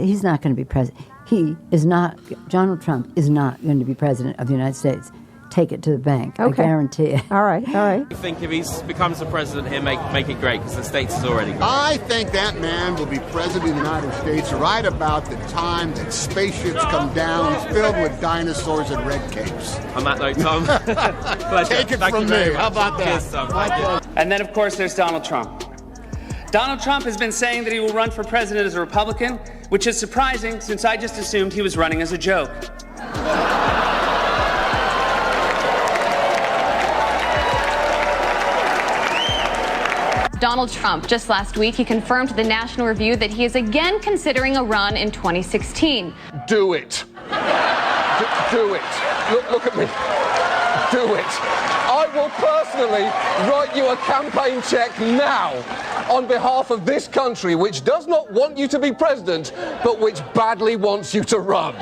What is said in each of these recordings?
He's not going to be president. Donald Trump is not going to be president of the United States. Take it to the bank. Okay. I guarantee it. All right. I think if he becomes the president, he'll make it great, because the States is already great. I think that man will be president of the United States right about the time that spaceships come down filled with dinosaurs and red capes. On that note, Tom, pleasure. Take it Thank from you very me. much. How about that? Cheers, Tom. Thank you. And then, of course, there's Donald Trump. Donald Trump has been saying that he will run for president as a Republican, which is surprising since I just assumed he was running as a joke. Donald Trump, just last week, he confirmed to the National Review that he is again considering a run in 2016. Do it. Do it. Look at me. Do it. I will personally write you a campaign check now on behalf of this country, which does not want you to be president, but which badly wants you to run.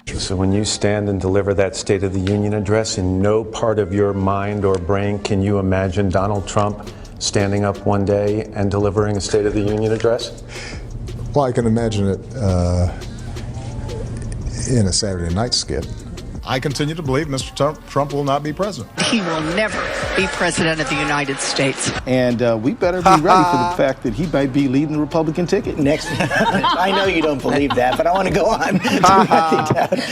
So when you stand and deliver that State of the Union address, in no part of your mind or brain can you imagine Donald Trump standing up one day and delivering a State of the Union address? Well, I can imagine it in a Saturday night skit. I continue to believe Mr. Trump will not be president. He will never be president of the United States. And we better be ready for the fact that he might be leading the Republican ticket next. I know you don't believe that, but I want to go on.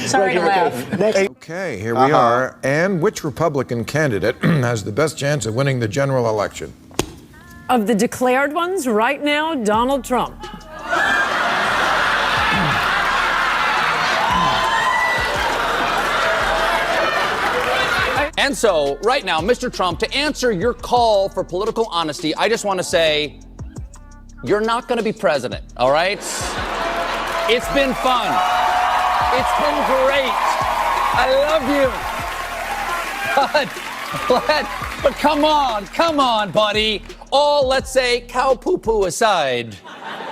Sorry to laugh. Okay, here we are. And which Republican candidate has the best chance of winning the general election? Of the declared ones, right now, Donald Trump. And so, right now, Mr. Trump, to answer your call for political honesty, I just want to say, you're not going to be president, all right? It's been fun. It's been great. I love you. But come on, buddy. All, let's say, cow poo-poo aside,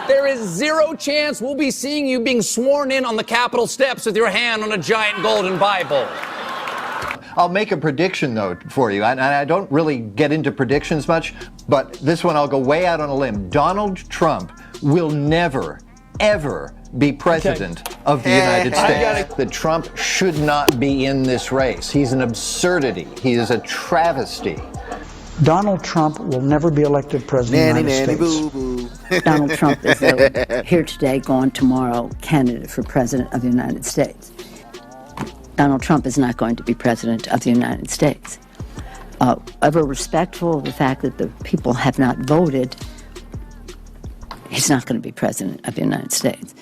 there is zero chance we'll be seeing you being sworn in on the Capitol steps with your hand on a giant golden Bible. I'll make a prediction, though, for you. And I don't really get into predictions much, but this one I'll go way out on a limb. Donald Trump will never, ever be president of the United States. That Trump should not be in this race. He's an absurdity. He is a travesty. Donald Trump will never be elected president of the United States. Boo. Donald Trump is the here today, gone tomorrow candidate for president of the United States. Donald Trump is not going to be president of the United States. Ever respectful of the fact that the people have not voted, he's not going to be president of the United States.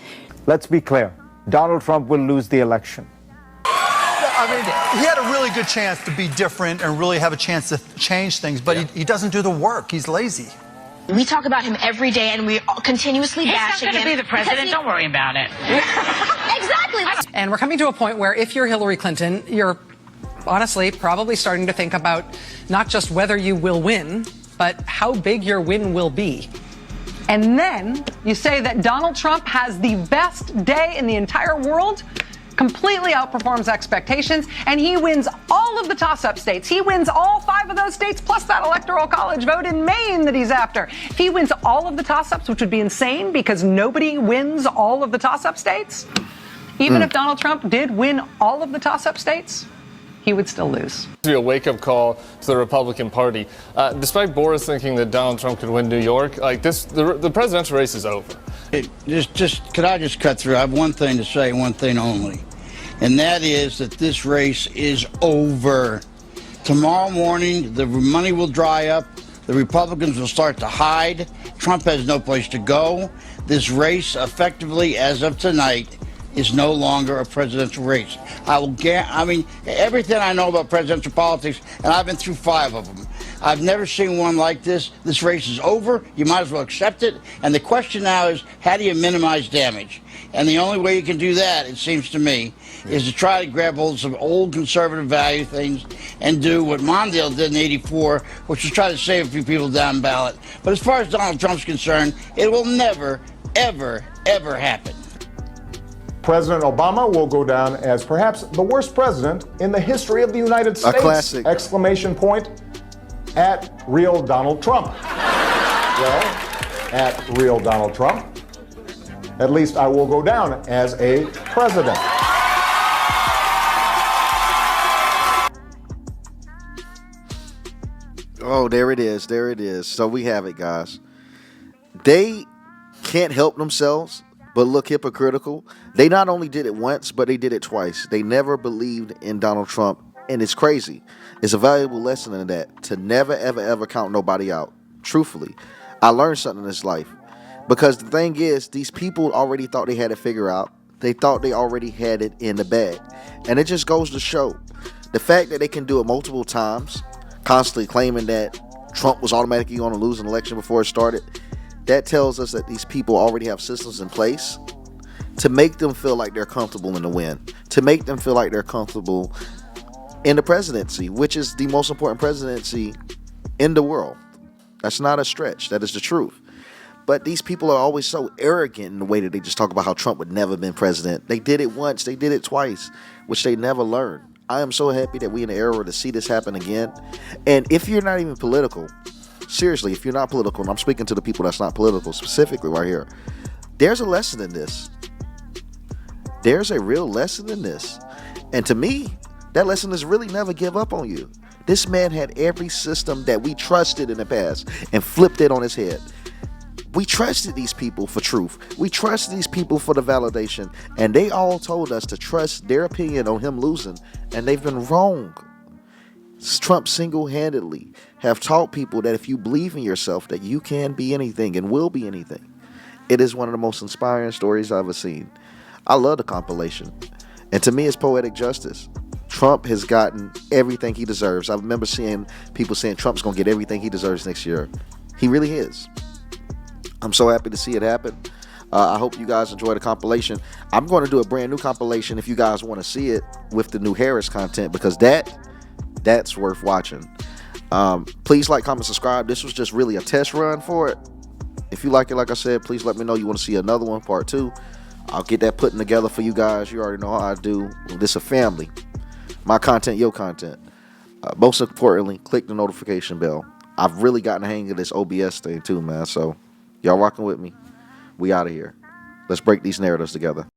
Let's be clear. Donald Trump will lose the election. I mean, he had a really good chance to be different and really have a chance to change things, but he doesn't do the work. He's lazy. We talk about him every day, and we continuously bash him. He's not going to be the president. Don't worry about it. Exactly. And we're coming to a point where if you're Hillary Clinton, you're honestly probably starting to think about not just whether you will win, but how big your win will be. And then you say that Donald Trump has the best day in the entire world, completely outperforms expectations, and he wins all of the toss-up states. He wins all 5 of those states, plus that electoral college vote in Maine that he's after. If he wins all of the toss-ups, which would be insane because nobody wins all of the toss-up states, even if Donald Trump did win all of the toss-up states, he would still lose. Be a wake-up call to the Republican Party. Despite Boris thinking that Donald Trump could win New York, like this, the presidential race is over. Could I just cut through? I have one thing to say, one thing only, and that is that this race is over. Tomorrow morning, the money will dry up. The Republicans will start to hide. Trump has no place to go. This race, effectively, as of tonight, is no longer a presidential race. I mean, everything I know about presidential politics, and I've been through 5 of them, I've never seen one like this. This race is over. You might as well accept it. And the question now is, how do you minimize damage? And the only way you can do that, it seems to me, is to try to grab hold of some old conservative value things and do what Mondale did in '84, which was try to save a few people down ballot. But as far as Donald Trump's concerned, it will never, ever, ever happen. President Obama will go down as perhaps the worst president in the history of the United States. A classic. Exclamation point at real Donald Trump. Well, at real Donald Trump. At least I will go down as a president. Oh, there it is. There it is. So we have it, guys. They can't help themselves but look hypocritical. They not only did it once, but they did it twice. They never believed in Donald Trump. And it's crazy. It's a valuable lesson in that, to never, ever, ever count nobody out. Truthfully, I learned something in this life. Because the thing is, these people already thought they had it figured out. They thought they already had it in the bag. And it just goes to show the fact that they can do it multiple times, constantly claiming that Trump was automatically going to lose an election before it started. That tells us that these people already have systems in place to make them feel like they're comfortable in the win, to make them feel like they're comfortable in the presidency, which is the most important presidency in the world. That's not a stretch. That is the truth. But these people are always so arrogant in the way that they just talk about how Trump would never have been president. They did it once. They did it twice, which they never learned. I am so happy that we're in the era to see this happen again. And if you're not even political, seriously, if you're not political, and I'm speaking to the people that's not political specifically right here, there's a lesson in this. There's a real lesson in this. And to me, that lesson is really never give up on you. This man had every system that we trusted in the past and flipped it on his head. We trusted these people for truth. We trusted these people for the validation. And they all told us to trust their opinion on him losing. And they've been wrong. Trump single-handedly have taught people that if you believe in yourself, that you can be anything and will be anything. It is one of the most inspiring stories I've ever seen. I love the compilation. And to me, it's poetic justice. Trump has gotten everything he deserves. I remember seeing people saying Trump's going to get everything he deserves next year. He really is. I'm so happy to see it happen. I hope you guys enjoy the compilation. I'm going to do a brand new compilation if you guys want to see it with the new Harris content, because that's worth watching. Please like, comment, subscribe. This was just really a test run for it. If you like it, like I said, please let me know you want to see another one, part 2. I'll get that putting together for you guys. You already know how I do. This is a family. My content, your content. Most importantly, click the notification bell. I've really gotten the hang of this OBS thing too, man. So y'all rocking with me? We out of here. Let's break these narratives together.